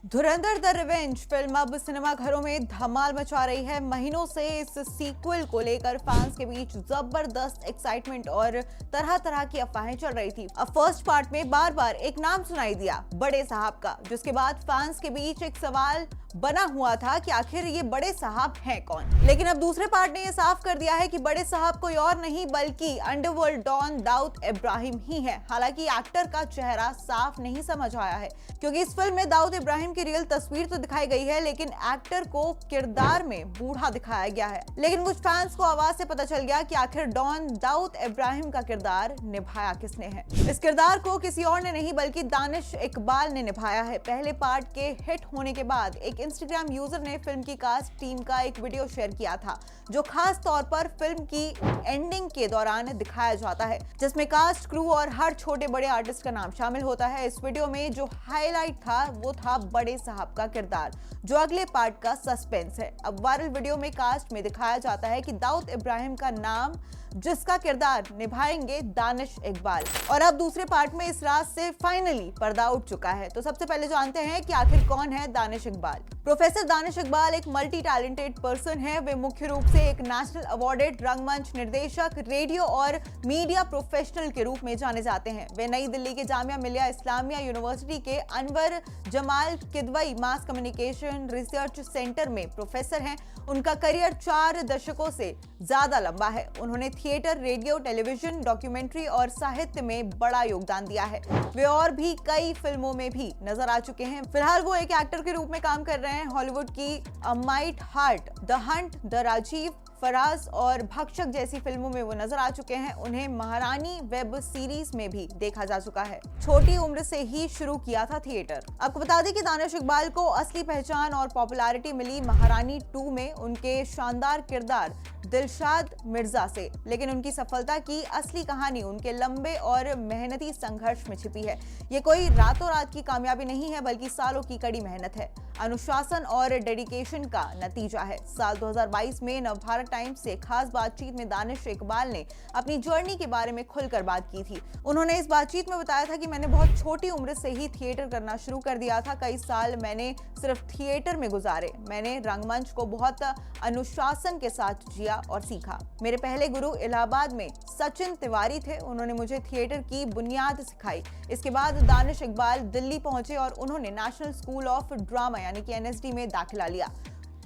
Dhurandhar the revenge film अब cinema घरों में धमाल मचा रही है। महीनों से इस सीक्वल को लेकर फैंस के बीच जबरदस्त एक्साइटमेंट और तरह तरह की अफवाहें चल रही थी। अब फर्स्ट पार्ट में बार बार एक नाम सुनाई दिया, बड़े साहब का, जिसके बाद फैंस के बीच एक सवाल बना हुआ था कि आखिर ये बड़े साहब हैं कौन। लेकिन अब दूसरे पार्ट ने ये साफ कर दिया है कि बड़े साहब कोई और नहीं बल्कि अंडरवर्ल्ड डॉन दाऊद इब्राहिम ही है। हालांकि एक्टर का चेहरा साफ नहीं समझ आया है, क्योंकि इस फिल्म में दाऊद इब्राहिम की रियल तस्वीर तो दिखाई गई है, लेकिन एक्टर को किरदार में बूढ़ा दिखाया गया है। लेकिन कुछ फैंस को आवाज से पता चल गया कि आखिर डॉन दाऊद इब्राहिम का किरदार निभाया किसने है। इस किरदार को किसी और ने नहीं बल्कि दानिश इकबाल ने निभाया है। पहले पार्ट के हिट होने के बाद एक इंस्टाग्राम यूजर ने फिल्म की कास्ट टीम का एक वीडियो शेयर किया था, जो खास तौर पर फिल्म की एंडिंग के दौरान दिखाया जाता है, जिसमें कास्ट, क्रू और हर छोटे बड़े आर्टिस्ट का नाम शामिल होता है। इस वीडियो में जो हाईलाइट था वो था बड़े साहब का किरदार, जो अगले पार्ट का सस्पेंस है। अब वायरल वीडियो में कास्ट में दिखाया जाता है कि दाऊद इब्राहिम का नाम, जिसका किरदार निभाएंगे दानिश इकबाल। और अब दूसरे पार्ट में इस राज से फाइनली पर्दा उठ चुका है। तो सबसे पहले जानते हैं कि आखिर कौन है दानिश इकबाल। प्रोफेसर दानिश इकबाल एक मल्टी टैलेंटेड पर्सन है। वे मुख्य रूप से एक नेशनल अवार्डेड रंगमंच निर्देशक, रेडियो और मीडिया प्रोफेशनल के रूप में जाने जाते हैं। वे नई दिल्ली के जामिया मिलिया इस्लामिया यूनिवर्सिटी के Anwar Jamal Kidwai mass communication research centre में प्रोफेसर हैं। उनका करियर 4 दशकों से ज्यादा लंबा है। उन्होंने थिएटर, रेडियो, टेलीविजन, डॉक्यूमेंट्री और साहित्य में बड़ा योगदान दिया है। वे और भी कई फिल्मों में भी नजर आ चुके हैं। फिलहाल वो एक एक्टर के रूप में काम कर रहे हैं। हॉलीवुड की a mighty heart, the hunt, the Rajiv, Faraz और भक्षक जैसी फिल्मों में वो नजर आ चुके हैं। उन्हें महारानी वेब सीरीज में भी देखा जा चुका है। छोटी उम्र से ही शुरू किया था थिएटर। आपको बता दें कि दानिश इकबाल को असली पहचान और पॉपुलैरिटी मिली महारानी 2 में उनके शानदार किरदार दिलशाद मिर्जा से। लेकिन उनकी सफलता की असली कहानी उनके लंबे और मेहनती संघर्ष में छिपी है। ये कोई रातों रात की कामयाबी नहीं है, बल्कि सालों की कड़ी मेहनत है, अनुशासन और डेडिकेशन का नतीजा है। साल 2022 में नवभारत टाइम्स से खास बातचीत में दानिश इकबाल ने अपनी जर्नी के बारे में खुलकर बात की थी। उन्होंने इस बातचीत में बताया था कि मैंने बहुत छोटी उम्र से ही थिएटर करना शुरू कर दिया था। कई साल मैंने सिर्फ थिएटर में गुजारे। मैंने रंगमंच को बहुत अनुशासन के साथ जिया और सीखा। मेरे पहले गुरु इलाहाबाद में सचिन तिवारी थे। उन्होंने मुझे थिएटर की बुनियाद सिखाई। इसके बाद दानिश इकबाल दिल्ली पहुंचे और उन्होंने नेशनल स्कूल ऑफ ड्रामा यानी कि एनएसडी में दाखिला लिया।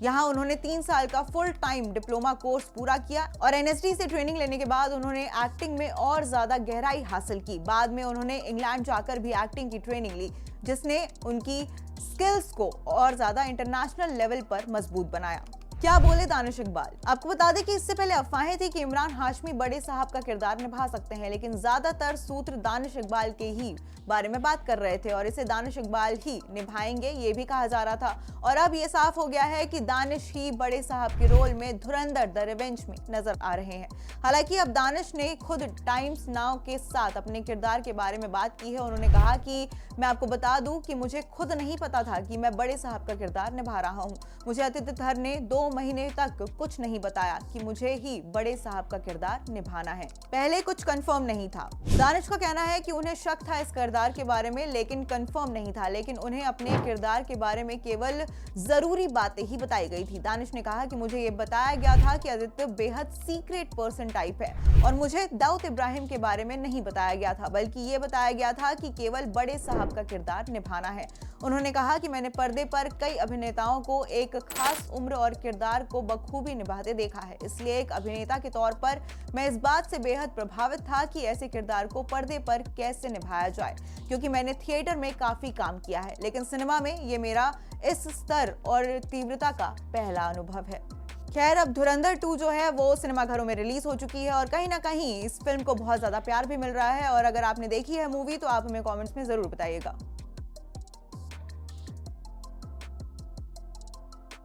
यहाँ उन्होंने 3 साल का फुल टाइम डिप्लोमा कोर्स पूरा किया और एनएसडी से ट्रेनिंग लेने के बाद उन्होंने एक्टिंग में और ज्यादा गहराई हासिल की। बाद में उन्होंने इंग्लैंड जाकर भी एक्टिंग की ट्रेनिंग ली, जिसने उनकी स्किल्स को और ज्यादा इंटरनेशनल लेवल पर मजबूत बनाया। क्या बोले दानिश इकबाल। आपको बता दें कि इससे पहले अफवाहें थी कि इमरान हाशमी बड़े साहब का किरदार निभा सकते हैं, लेकिन ज्यादातर सूत्र दानिश इकबाल के ही बारे में बात कर रहे थे और इसे दानिश इकबाल ही निभाएंगे ये भी कहा जा रहा था। और अब ये साफ हो गया है कि दानिश ही बड़े साहब के रोल में धुरंधर द रिवेंज में नजर आ रहे हैं। हालांकि अब दानिश ने खुद टाइम्स नाउ के साथ अपने किरदार के बारे में बात की है। उन्होंने कहा कि मैं आपको बता दूं कि मुझे खुद नहीं पता था कि मैं बड़े साहब का किरदार निभा रहा हूं। मुझे अतिथि धर ने 2 महीने तक कुछ नहीं बताया कि मुझे ही बड़े साहब का किरदार निभाना है। पहले कुछ कंफर्म नहीं था। दानिश का कहना है कि उन्हें शक था इस किरदार के बारे में, लेकिन कंफर्म नहीं था। लेकिन उन्हें अपने किरदार के बारे में केवल जरूरी बातें ही बताई गई थी। दानिश ने कहा कि मुझे ये बताया गया था कि आदित्य बेहद सीक्रेट पर्सन टाइप है और मुझे दाऊद इब्राहिम के बारे में नहीं बताया गया था, बल्कि ये बताया गया था कि केवल बड़े साहब का किरदार निभाना है। उन्होंने कहा कि मैंने पर्दे पर कई अभिनेताओं को एक खास उम्र और किरदार को बखूबी निभाते देखा है, इसलिए एक अभिनेता के तौर पर मैं इस बात से बेहद प्रभावित था कि ऐसे किरदार को पर्दे पर कैसे निभाया जाए, क्योंकि मैंने थिएटर में काफी काम किया है, लेकिन सिनेमा में ये मेरा इस स्तर और तीव्रता का पहला अनुभव है। खैर, अब धुरंधर 2 जो है वो सिनेमा घरों में रिलीज हो चुकी है और कहीं ना कहीं इस फिल्म को बहुत ज्यादा प्यार भी मिल रहा है। और अगर आपने देखी है मूवी तो आप हमें कमेंट्स में जरूर बताइएगा।